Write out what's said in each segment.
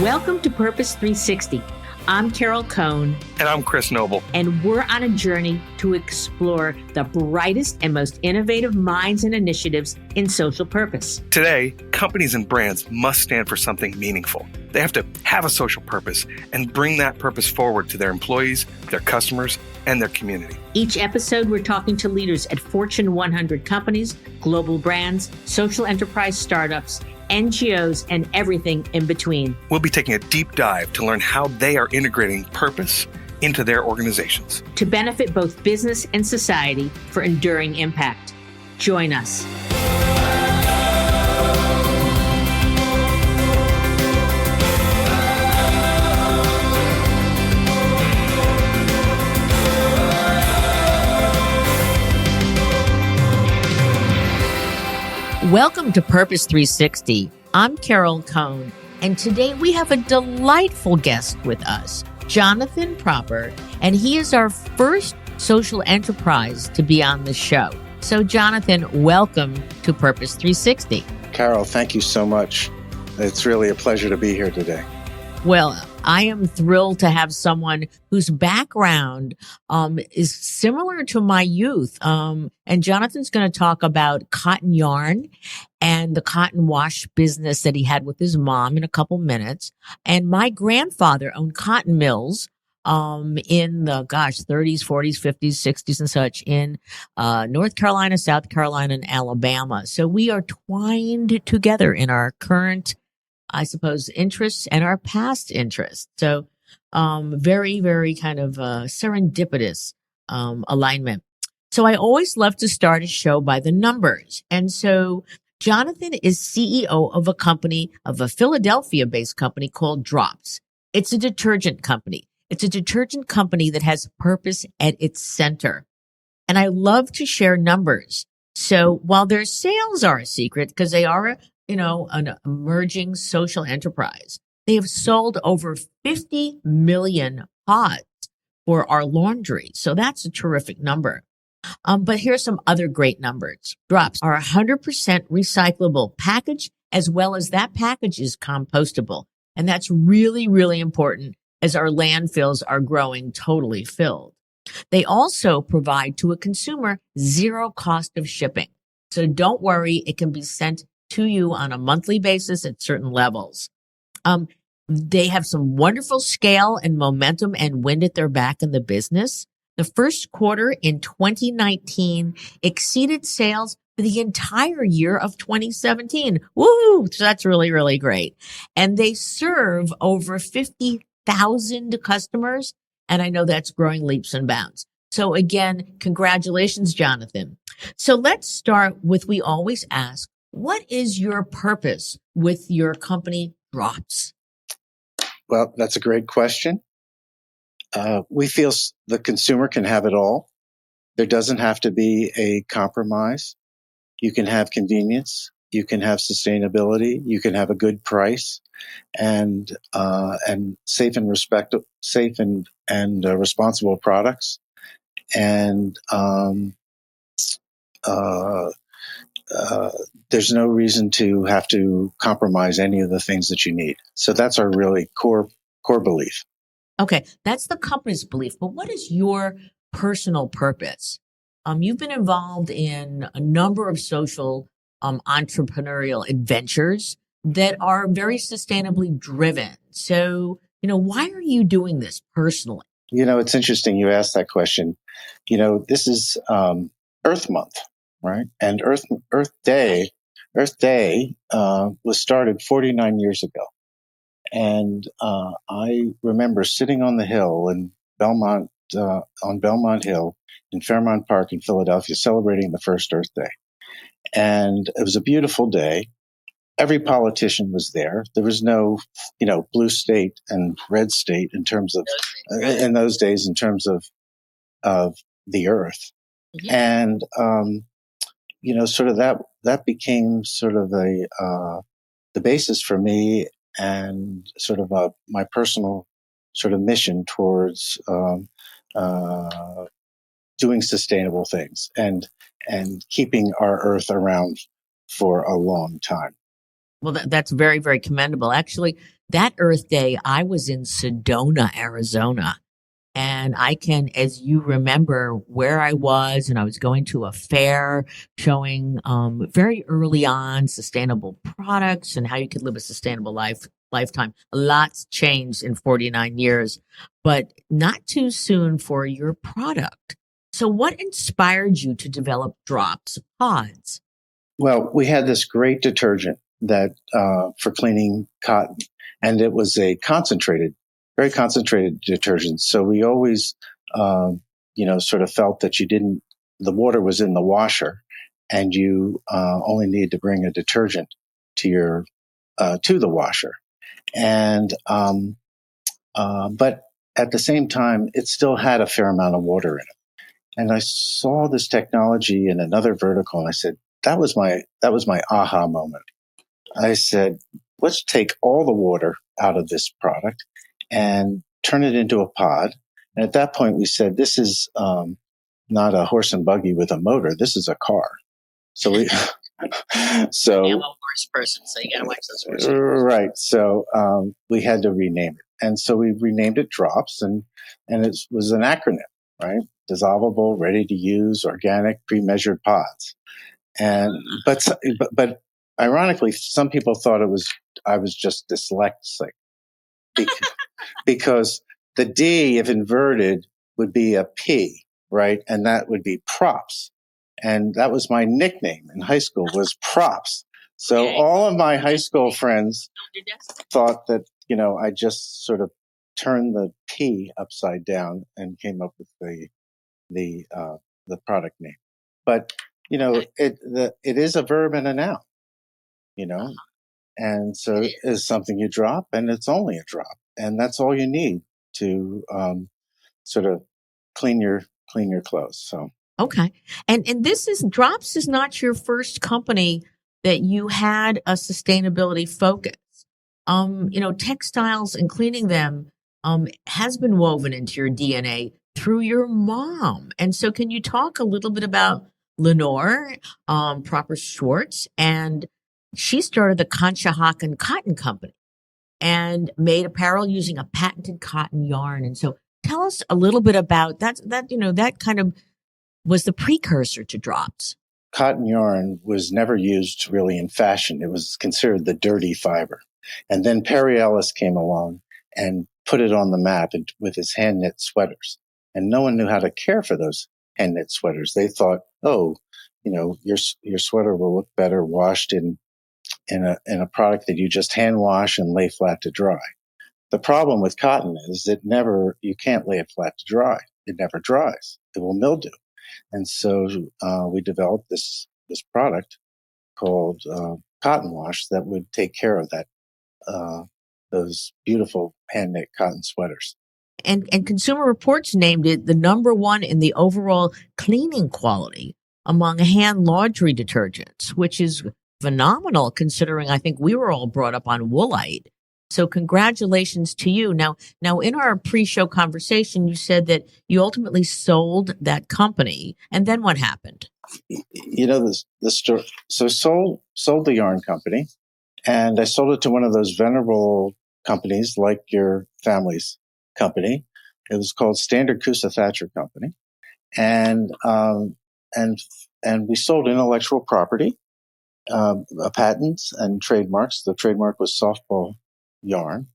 Welcome to Purpose 360. I'm Carol Cohn. And I'm Chris Noble. And we're on a journey to explore the brightest and most innovative minds and initiatives in social purpose. Today, companies and brands must stand for something meaningful. They have to have a social purpose and bring that purpose forward to their employees, their customers, and their community. Each episode, we're talking to leaders at Fortune 100 companies, global brands, social enterprise startups, NGOs, and everything in between. We'll be taking a deep dive to learn how they are integrating purpose into their organizations to benefit both business and society for enduring impact. Join us. Welcome to Purpose 360. I'm Carol Cohn, and today we have a delightful guest with us, Jonathan Proper, and he is our first social enterprise to be on the show. So, Jonathan, welcome to Purpose 360. Carol, thank you so much. It's really a pleasure to be here today. Well, I am thrilled to have someone whose background is similar to my youth. And Jonathan's going to talk about cotton yarn and the cotton wash business that he had with his mom in a couple minutes. And my grandfather owned cotton mills in the 30s, 40s, 50s, 60s and such in North Carolina, South Carolina, and Alabama. So we are twined together in our current, I suppose, interests and our past interests. So very, very kind of serendipitous alignment. So I always love to start a show by the numbers. And so Jonathan is CEO of a Philadelphia-based company called Drops. It's a detergent company. It's a detergent company that has purpose at its center. And I love to share numbers. So while their sales are a secret, because they are an emerging social enterprise, they have sold over 50 million pods for our laundry. So that's a terrific number. But here's some other great numbers. Drops are 100% recyclable package, as well as that package is compostable. And that's really, really important as our landfills are growing totally filled. They also provide to a consumer zero cost of shipping. So don't worry, it can be sent to you on a monthly basis at certain levels. They have some wonderful scale and momentum and wind at their back in the business. The first quarter in 2019 exceeded sales for the entire year of 2017. Woo! So that's really, really great. And they serve over 50,000 customers. And I know that's growing leaps and bounds. So again, congratulations, Jonathan. So let's start with, we always ask, what is your purpose with your company, Drops? Well, that's a great question. We feel the consumer can have it all. There doesn't have to be a compromise. You can have convenience. You can have sustainability. You can have a good price, and safe and responsible products. And there's no reason to have to compromise any of the things that you need. So that's our really core belief. Okay, that's the company's belief. But what is your personal purpose? You've been involved in a number of social entrepreneurial adventures that are very sustainably driven. So, why are you doing this personally? It's interesting you asked that question. This is Earth Month, right? And Earth Day was started 49 years ago. And I remember sitting on the hill in Belmont, on Belmont Hill in Fairmount Park in Philadelphia, celebrating the first Earth Day. And it was a beautiful day. Every politician was there. There was no, blue state and red state in terms of, in those days, in terms of the Earth. Yeah. And, sort of that became sort of the basis for me and sort of my personal sort of mission towards doing sustainable things and keeping our Earth around for a long time. Well, that's very, very commendable. Actually, that Earth Day, I was in Sedona, Arizona. And I can, as you remember, where I was, and I was going to a fair showing very early on sustainable products and how you could live a sustainable lifetime. A lot's changed in 49 years, but not too soon for your product. So, what inspired you to develop drops, pods? Well, we had this great detergent that for cleaning cotton, and it was a concentrated, very concentrated detergent. So we always, sort of felt that the water was in the washer, and you only need to bring a detergent to your to the washer. And but at the same time, it still had a fair amount of water in it. And I saw this technology in another vertical, and I said, that was my aha moment. I said, let's take all the water out of this product and turn it into a pod. And at that point, we said, this is not a horse and buggy with a motor. This is a car. So we, so I'm a horse person, so you gotta watch those horses. right. So we had to rename it, and so we renamed it Drops, and it was an acronym, right? Dissolvable, ready to use, organic, pre-measured pods. And but ironically, some people thought I was just dyslexic because the D, if inverted, would be a P, right? And that would be props. And that was my nickname in high school, was props. So all of my high school friends thought that, I just sort of turned the P upside down and came up with the product name. But, it is a verb and a noun, you know, and so it is something you drop, and it's only a drop, and that's all you need to sort of clean your clothes. So Okay. And this is Drops is not your first company that you had a sustainability focus. Textiles and cleaning them has been woven into your DNA through your mom. And so can you talk a little bit about Lenore, Proper Schwartz, and she started the Conshohocken Cotton Company and made apparel using a patented cotton yarn. And so tell us a little bit about that kind of was the precursor to drops. cotton yarn was never used really in fashion. It was considered the dirty fiber. And then Perry Ellis came along and put it on the map with his hand knit sweaters. And no one knew how to care for those hand knit sweaters. They thought, oh, your sweater will look better washed in a product that you just hand wash and lay flat to dry. The problem with cotton is you can't lay it flat to dry. It never dries. It will mildew. And so we developed this product called Cotton Wash that would take care of those beautiful hand knit cotton sweaters. And Consumer Reports named it the number one in the overall cleaning quality among hand laundry detergents, which is phenomenal considering I think we were all brought up on Woolite. So congratulations to you. Now in our pre-show conversation, you said that you ultimately sold that company. And then what happened? The story. So sold the yarn company, and I sold it to one of those venerable companies like your family's company. It was called Standard Coosa Thatcher Company, and we sold intellectual property, patents and trademarks. The trademark was softball yarn,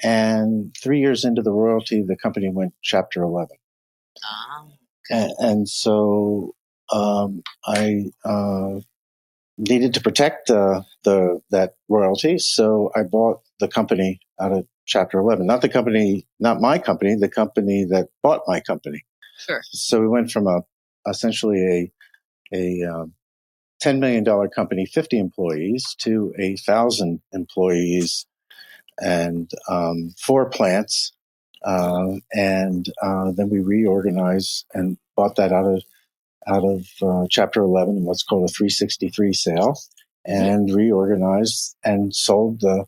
and 3 years into the royalty, the company went Chapter 11. And so I needed to protect that royalty, so I bought the company out of Chapter 11. Not my company, the company that bought my company. Sure. So we went from essentially a $10 million company, 50 employees, to 1,000 employees and 4 plants. And then we reorganized and bought that out of Chapter 11 in what's called a 363 sale, and reorganized and sold the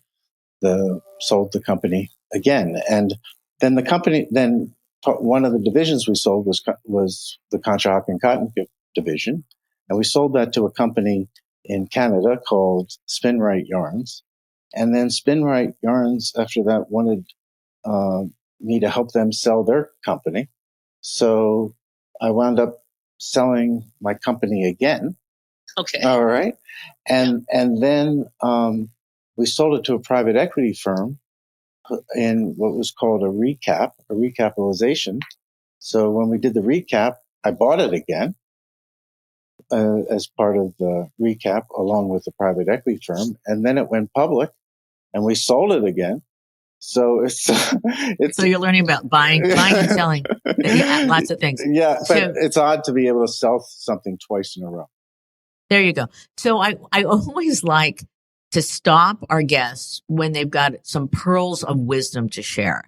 company again. And then one of the divisions we sold was the Conshohocken Cotton division, and we sold that to a company in Canada called Spin Right Yarns. And then Spinrite Yarns after that wanted uh, me to help them sell their company. So I wound up selling my company again. Okay. All right. And then we sold it to a private equity firm in what was called a recapitalization. So when we did the recap, I bought it again as part of the recap along with the private equity firm. And then it went public and we sold it again. So it's So you're learning about buying and selling. Yeah, lots of things. Yeah, but So it's odd to be able to sell something twice in a row. there you go. So I always like to stop our guests when they've got some pearls of wisdom to share.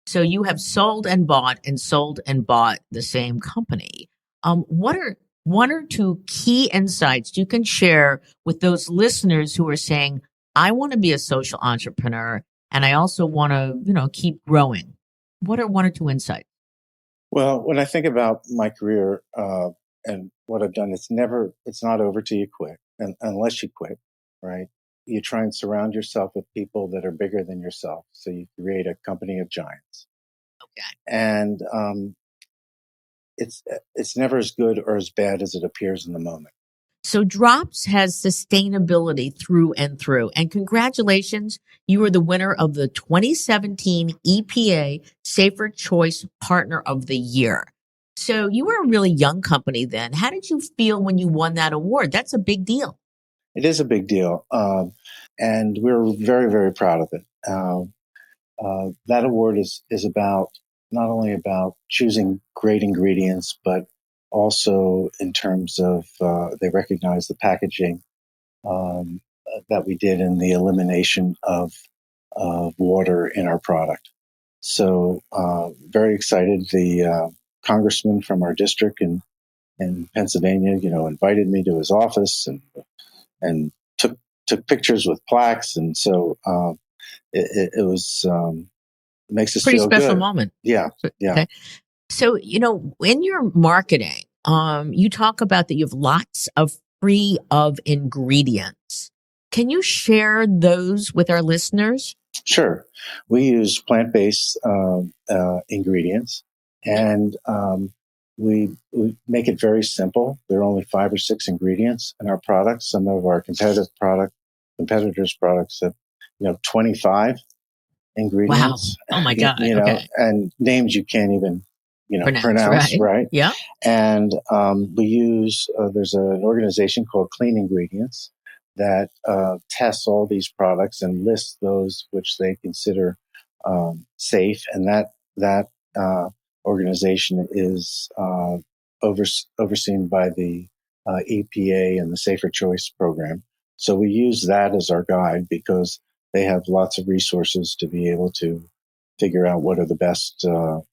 So you have sold and bought the same company. What are one or two key insights you can share with those listeners who are saying, I want to be a social entrepreneur and I also want to, keep growing? What are one or two insights? Well, when I think about my career and what I've done, it's not over till you quit, and unless you quit, right? You try and surround yourself with people that are bigger than yourself, so you create a company of giants. Okay. And it's never as good or as bad as it appears in the moment. So Drops has sustainability through and through. And congratulations, you are the winner of the 2017 EPA Safer Choice Partner of the Year. So you were a really young company then. How did you feel when you won that award? That's a big deal. It is a big deal, and we're very, very proud of it. That award is about not only about choosing great ingredients, but also in terms of they recognize the packaging that we did in the elimination of water in our product. So very excited. The congressman from our district in Pennsylvania, invited me to his office and took pictures with plaques, and so it was. Makes us Pretty feel special good. moment. Yeah, yeah. Okay. So, in your marketing, you talk about that you have lots of free of ingredients. Can you share those with our listeners? Sure. We use plant-based ingredients, and we make it very simple. There are only 5 or 6 ingredients in our products. Some of our competitors' products have 25 Wow. ingredients. Oh my God. Okay. And names you can't even pronounce, Right. right? Yeah. And we use there's an organization called Clean Ingredients that tests all these products and lists those which they consider safe, and that organization is overseen by the EPA and the Safer Choice program. So we use that as our guide because they have lots of resources to be able to figure out what are the best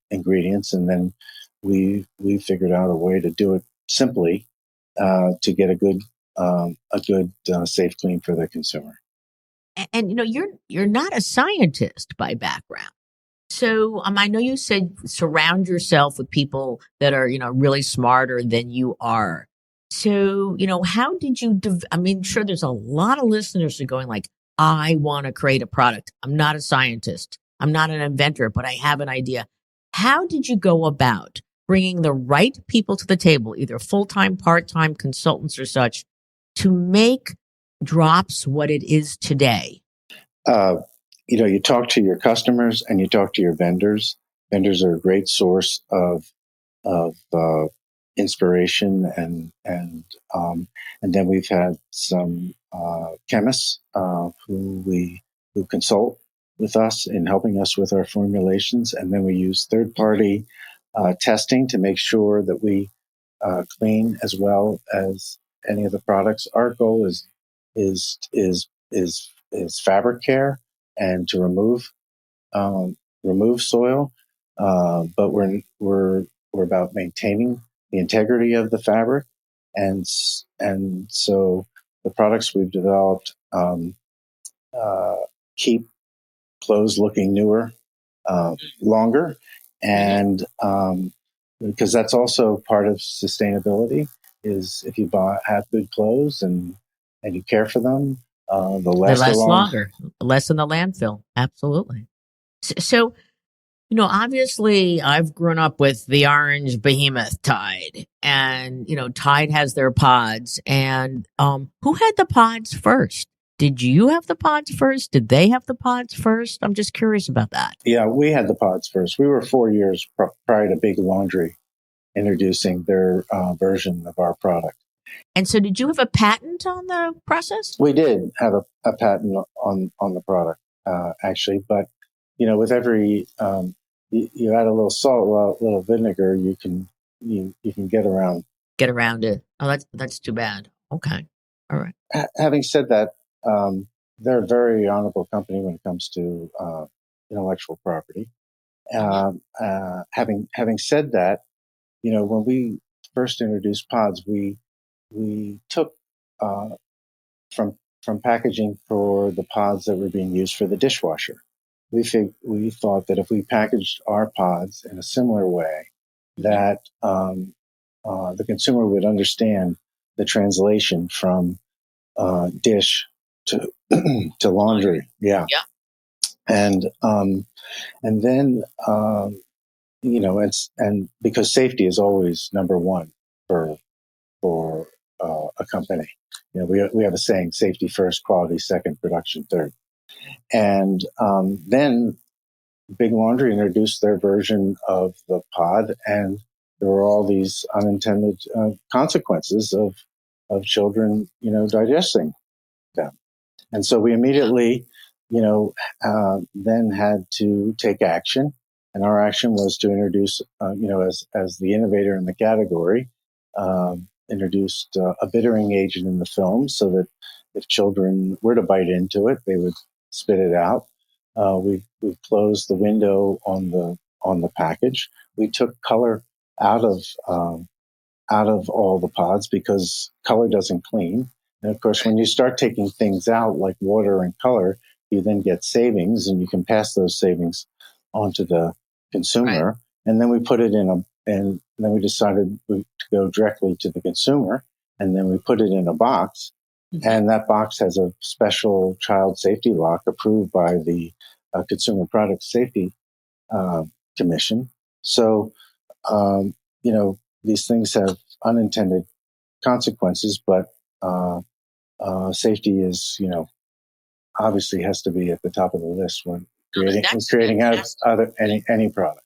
ingredients, and then we figured out a way to do it simply to get a good safe clean for the consumer. And you're not a scientist by background. So I know you said surround yourself with people that are, really smarter than you are. So, how did you, sure, there's a lot of listeners who are going like, I want to create a product. I'm not a scientist. I'm not an inventor, but I have an idea. How did you go about bringing the right people to the table, either full-time, part-time consultants or such, to make Drops what it is today? Uh, you talk to your customers and you talk to your vendors. Vendors are a great source of inspiration, and then we've had some chemists who consult with us in helping us with our formulations, and then we use third party testing to make sure that we clean as well as any of the products. Our goal is is is fabric care and to remove soil, but we're about maintaining the integrity of the fabric, and so the products we've developed uh, keep clothes looking newer longer, and because that's also part of sustainability is if you have good clothes and you care for them, The They last last long. longer, less in the landfill. Absolutely. So, obviously I've grown up with the orange behemoth Tide, and, Tide has their pods. And who had the pods first? Did you have the pods first? Did they have the pods first? I'm just curious about that. Yeah, we had the pods first. We were 4 years prior to Big Laundry introducing their version of our product. And so, did you have a patent on the process? We did have a patent on the product, actually, but with every you add a little salt, a little vinegar, you can get around. Get around it. Oh, that's too bad. Okay. All right. Having said that, they're a very honorable company when it comes to intellectual property. Having said that, when we first introduced pods, we took uh, from packaging for the pods that were being used for the dishwasher. We thought that if we packaged our pods in a similar way, that the consumer would understand the translation from dish to to laundry. Yeah, Yeah. And then and because safety is always number one for a company. We have a saying: safety first, quality second, production third. And then Big Laundry introduced their version of the pod, and there were all these unintended consequences of children, digesting them. And so we immediately, then had to take action. And our action was to introduce, as the innovator in the category, introduced a bittering agent in the film so that if children were to bite into it, they would spit it out. We closed the window on the package. We took color out of out of all the pods because color doesn't clean. And of course, when you start taking things out like water and color, you then get savings, and you can pass those savings on to the consumer. Right. And then we put it and then we decided to go directly to the consumer, and then we put it in a box. Mm-hmm. And that box has a special child safety lock approved by the Consumer Product Safety Commission. So, um, these things have unintended consequences, but safety is, obviously has to be at the top of the list when creating any product.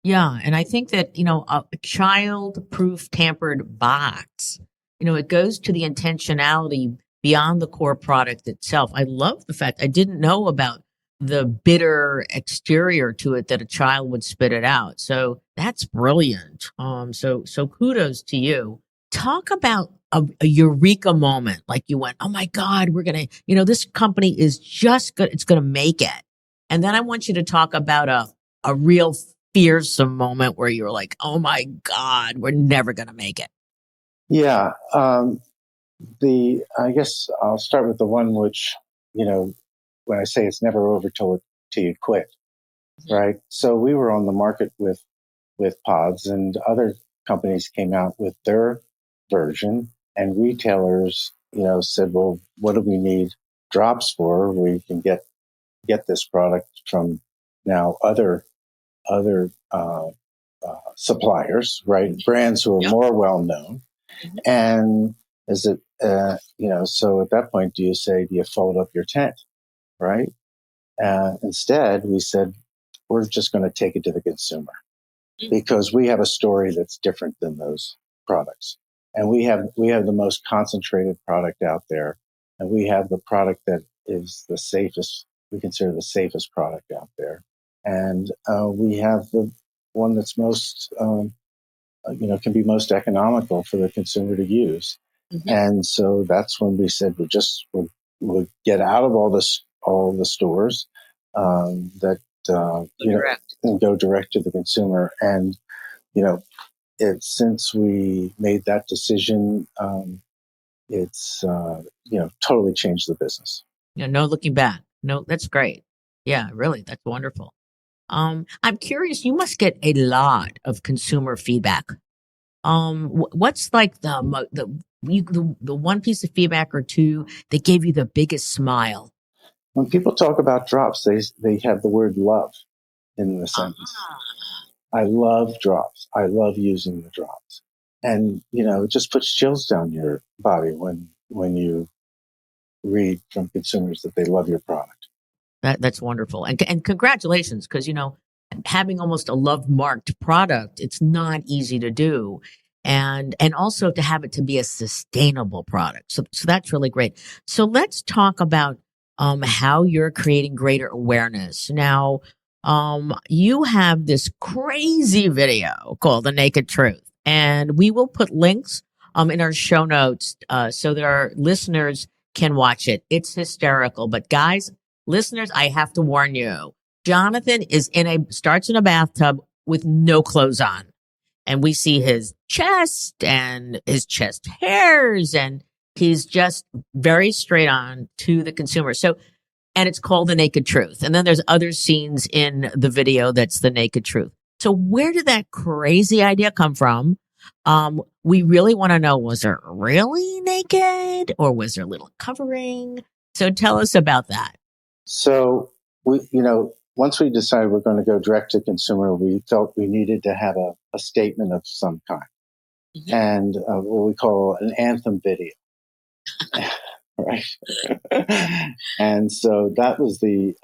Yeah, and I think that, a child-proof tampered box, it goes to the intentionality beyond the core product itself. I love the fact I didn't know about the bitter exterior to it that a child would spit it out. So that's brilliant. So kudos to you. Talk about a eureka moment, like you went, oh my God, we're gonna, this company is just good. It's gonna make it. And then I want you to talk about a real fearsome moment where you were like, oh my God, we're never going to make it? Yeah. I guess I'll start with the one which, when I say it's never over till you quit, right? So we were on the market with pods, and other companies came out with their version, and retailers, said, well, what do we need drops for? We can get this product from now other suppliers, right? Brands who are more well known. Mm-hmm. And is it, so at that point, do you fold up your tent, right? Instead, we said, we're just going to take it to the consumer because we have a story that's different than those products. And we have the most concentrated product out there. And we have the product that is the safest, we consider the safest product out there. And we have the one that's most, can be most economical for the consumer to use. Mm-hmm. And so that's when we said we'll get out of all the stores that and go direct to the consumer. And since we made that decision, it's totally changed the business. No looking back. No, that's great. Yeah, really, that's wonderful. I'm curious. You must get a lot of consumer feedback What's like the one piece of feedback or two that gave you the biggest smile? When people talk about drops, they have the word love in the sentence. I love drops. I love using the drops. And, it just puts chills down your body when you read from consumers that they love your product. That's wonderful. And congratulations, because having almost a love marked product, it's not easy to do. And also to have it to be a sustainable product. So that's really great. So let's talk about how you're creating greater awareness. Now, you have this crazy video called The Naked Truth. And we will put links in our show notes so that our listeners can watch it. It's hysterical. But guys, listeners, I have to warn you. Jonathan starts in a bathtub with no clothes on. And we see his chest and his chest hairs, and he's just very straight on to the consumer. And it's called The Naked Truth. And then there's other scenes in the video that's The Naked Truth. So where did that crazy idea come from? We really want to know, was there really naked or was there a little covering? So tell us about that. So once we decided we're going to go direct to consumer, we felt we needed to have a statement of some kind, and what we call an anthem video, right? And so that was the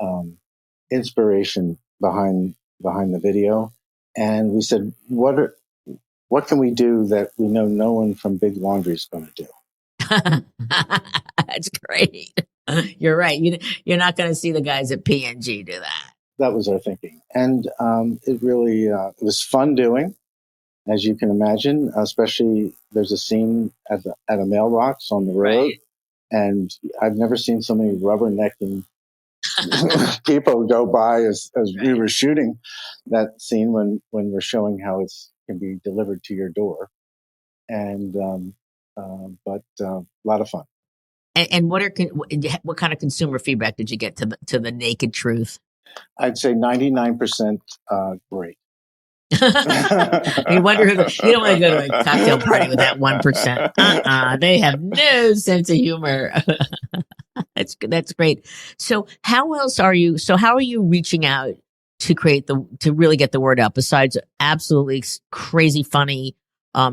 inspiration behind the video. And we said, what can we do that we know no one from Big Laundry is going to do? That's great. You're right. You're not going to see the guys at P&G do that. That was our thinking. And it really it was fun doing, as you can imagine, especially there's a scene at a mailbox on the road. Right. And I've never seen so many rubbernecking people go by as right. We were shooting that scene when we're showing how it can be delivered to your door. And but a lot of fun. And what kind of consumer feedback did you get to the Naked Truth? I'd say 99% great. You wonder you don't want to go to a cocktail party with that 1%. They have no sense of humor. That's great. So how are you reaching out to really get the word out besides absolutely crazy funny?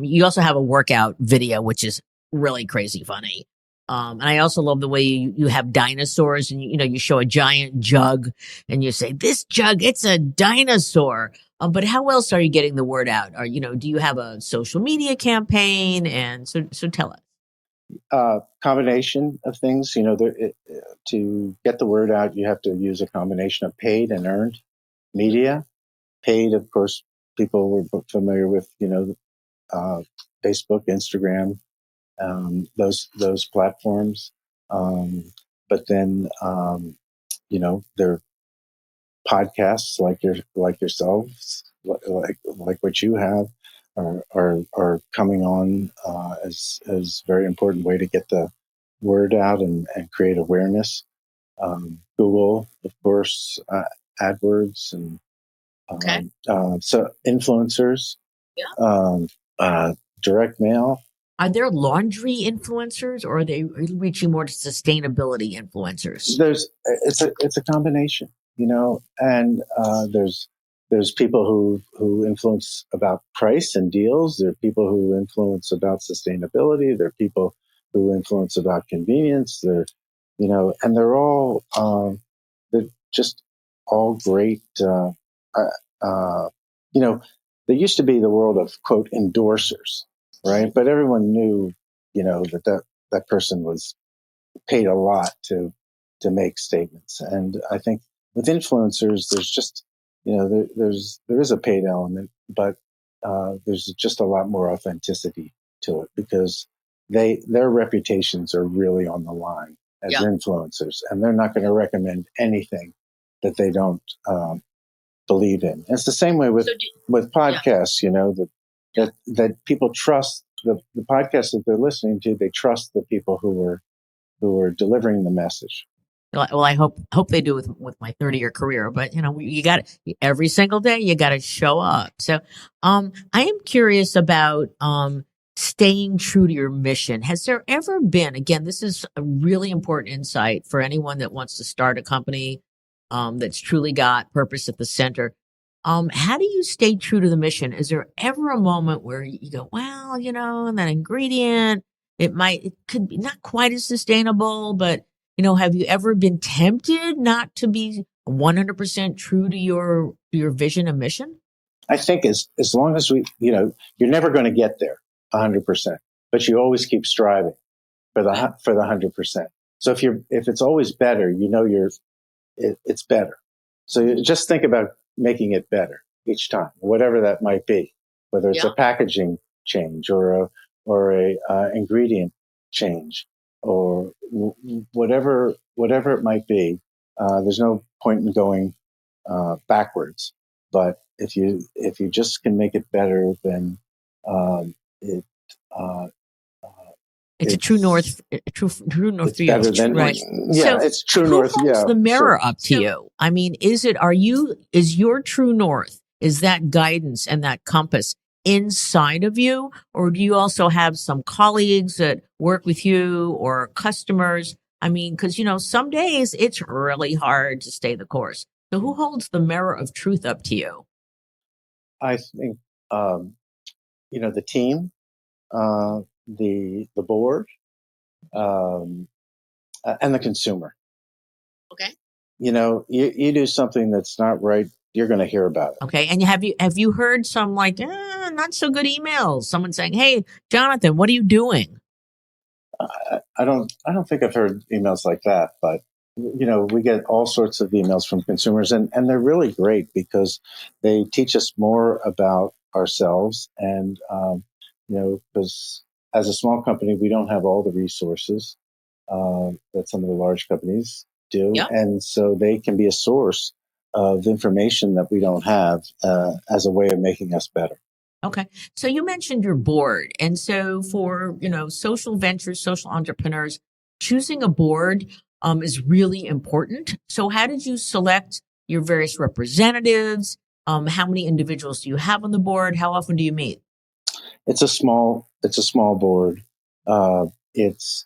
You also have a workout video, which is really crazy funny. And I also love the way you have dinosaurs and you show a giant jug and you say, this jug, it's a dinosaur. But how else are you getting the word out? Do you have a social media campaign? And so tell us. Combination of things, to get the word out, you have to use a combination of paid and earned media. Paid, of course, people were familiar with, Facebook, Instagram, those platforms. But then, there are podcasts like yourselves, like what you have, are coming on as very important way to get the word out and create awareness. Google, of course, AdWords, and so influencers, direct mail. Are there laundry influencers, or are they reaching more to sustainability influencers? It's a combination, and there's people who influence about price and deals. There are people who influence about sustainability. There are people who influence about convenience. And they're all they're just all great. There used to be the world of quote endorsers, right? But everyone knew, that person was paid a lot to make statements. And I think with influencers, there's just, there is a paid element, but there's just a lot more authenticity to it because their reputations are really on the line as influencers, and they're not going to recommend anything that they don't believe in. And it's the same way with podcasts, that people trust the podcasts that they're listening to. They trust the people who are delivering the message. Well, I hope they do with my 30-year career, but you got every single day you got to show up. So, I am curious about staying true to your mission. Has there ever been, again, this is a really important insight for anyone that wants to start a company that's truly got purpose at the center. How do you stay true to the mission? Is there ever a moment where you go, well, that ingredient, it could be not quite as sustainable, but have you ever been tempted not to be 100% true to your vision and mission? I think as long as you're never going to get there 100%, but you always keep striving for Okay. the 100%. So if it's always better, it's better. So you just think about making it better each time, whatever that might be, whether it's Yeah. a packaging change or a ingredient change or whatever it might be. There's no point in going backwards. But if you just can make it better, then it uh, It's a it's true north it's for you. better than Right. yeah, So it's true who north. holds Yeah, the sure. mirror up to you? I mean, is your true north, is that guidance and that compass inside of you? Or do you also have some colleagues that work with you or customers? I mean, because, some days it's really hard to stay the course. So who holds the mirror of truth up to you? I think um, the team, the board, um, and the consumer. Okay. You do something that's not right, you're going to hear about it. Okay. And have you heard some like not so good emails? Someone saying, "Hey, Jonathan, what are you doing?" I don't think I've heard emails like that, but we get all sorts of emails from consumers, and they're really great because they teach us more about ourselves, and because as a small company, we don't have all the resources that some of the large companies do, Yep. and so they can be a source of information that we don't have as a way of making us better. Okay. So you mentioned your board. And so for, social ventures, social entrepreneurs, choosing a board is really important. So how did you select your various representatives? How many individuals do you have on the board? How often do you meet? It's a small board. It's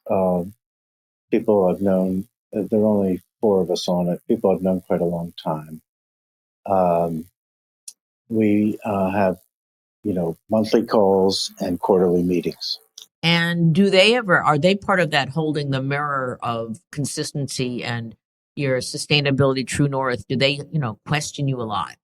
people I've known. There are only four of us on it. People I've known quite a long time. Um, we have monthly calls and quarterly meetings. And are they part of that holding the mirror of consistency and your sustainability true north? Do they, question you a lot?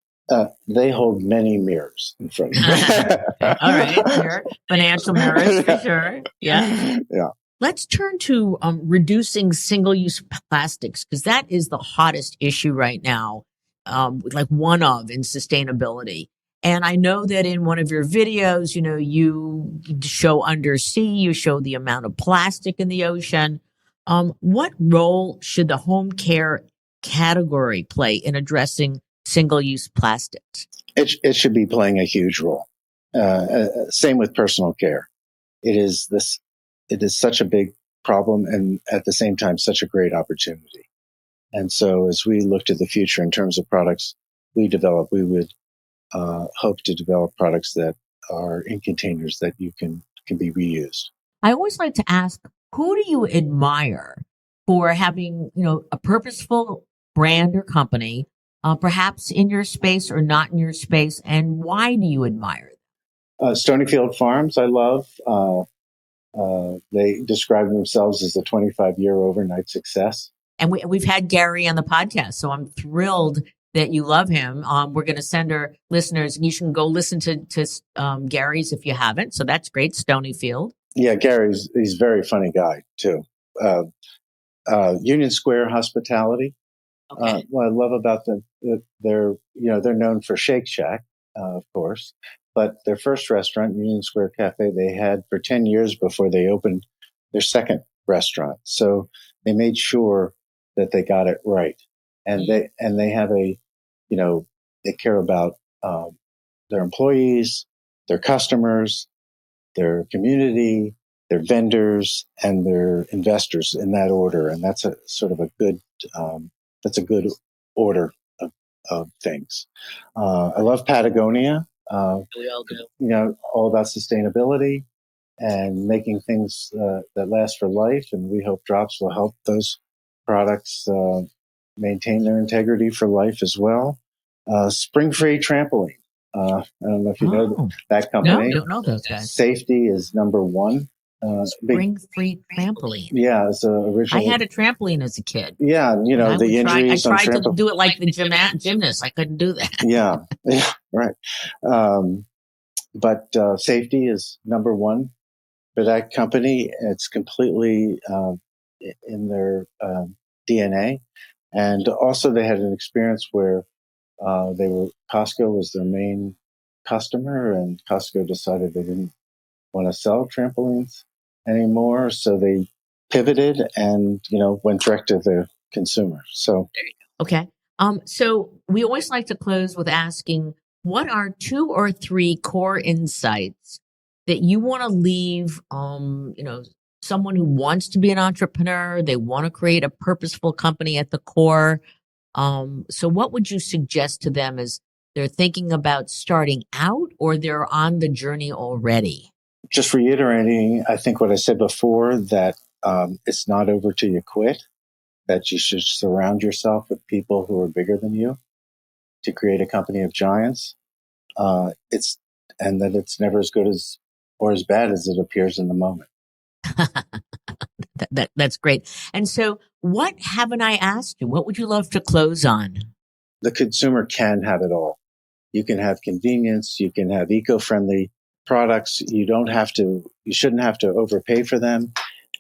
They hold many mirrors in front of Okay. All right. Sure. Financial mirrors for me. sure. Yeah. Yeah. Let's turn to reducing single-use plastics because that is the hottest issue right now, like one of in sustainability. And I know that in one of your videos, you show undersea, you show the amount of plastic in the ocean. What role should the home care category play in addressing single-use plastics? It should be playing a huge role. Same with personal care. It is this. It is such a big problem, and at the same time, such a great opportunity. And so, as we look to the future in terms of products we develop, we would hope to develop products that are in containers that you can be reused. I always like to ask, who do you admire for having, a purposeful brand or company, perhaps in your space or not in your space, and why do you admire Stonyfield Farms, I love. They describe themselves as a 25-year overnight success. And we've had Gary on the podcast, so I'm thrilled that you love him. We're going to send our listeners, and you can go listen to Gary's if you haven't. So that's great, Stonyfield. Yeah, he's a very funny guy too. Uh, Union Square Hospitality. Okay. What I love about them, they're known for Shake Shack, of course, but their first restaurant, Union Square Cafe, they had for 10 years before they opened their second restaurant. So they made sure that they got it right, and they have they care about their employees, their customers, their community, their vendors, and their investors in that order. And that's a sort of a good order of things. I love Patagonia. We all do. All about sustainability and making things that last for life. And we hope drops will help those products maintain their integrity for life as well. Spring Free Trampoline. I don't know if you know that company. No, don't know those guys. Safety is number one. Spring Free Trampoline. Yeah, it's originally. I had a trampoline as a kid. Yeah, the injuries. I tried to do it like the gymnast. I couldn't do that. Yeah, right. But safety is number one for that company. It's completely in their DNA. And also they had an experience where Costco was their main customer, and Costco decided they didn't want to sell trampolines anymore. So they pivoted and, went direct to the consumer. So, okay. So we always like to close with asking, what are 2 or 3 core insights that you want to leave, someone who wants to be an entrepreneur, they want to create a purposeful company at the core. So what would you suggest to them as they're thinking about starting out or they're on the journey already? Just reiterating, I think what I said before, that it's not over till you quit, that you should surround yourself with people who are bigger than you to create a company of giants. And that it's never as good as or as bad as it appears in the moment. That's great. And so what haven't I asked you? What would you love to close on? The consumer can have it all. You can have convenience. You can have eco-friendly products. You shouldn't have to overpay for them.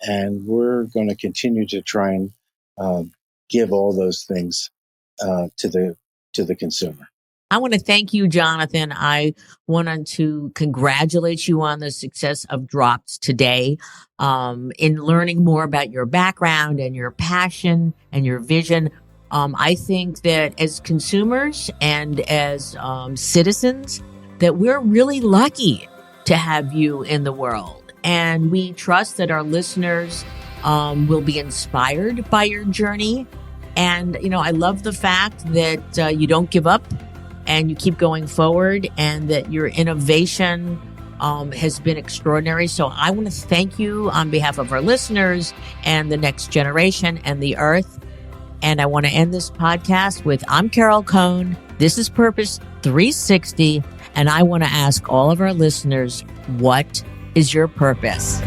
And we're going to continue to try and give all those things to the consumer. I want to thank you, Jonathan. I wanted to congratulate you on the success of Drops today. In learning more about your background and your passion and your vision, I think that as consumers and as citizens, that we're really lucky to have you in the world. And we trust that our listeners will be inspired by your journey. And, I love the fact that you don't give up and you keep going forward, and that your innovation has been extraordinary. So I want to thank you on behalf of our listeners and the next generation and the earth. And I want to end this podcast with, I'm Carol Cohn. This is Purpose 360. And I want to ask all of our listeners, what is your purpose?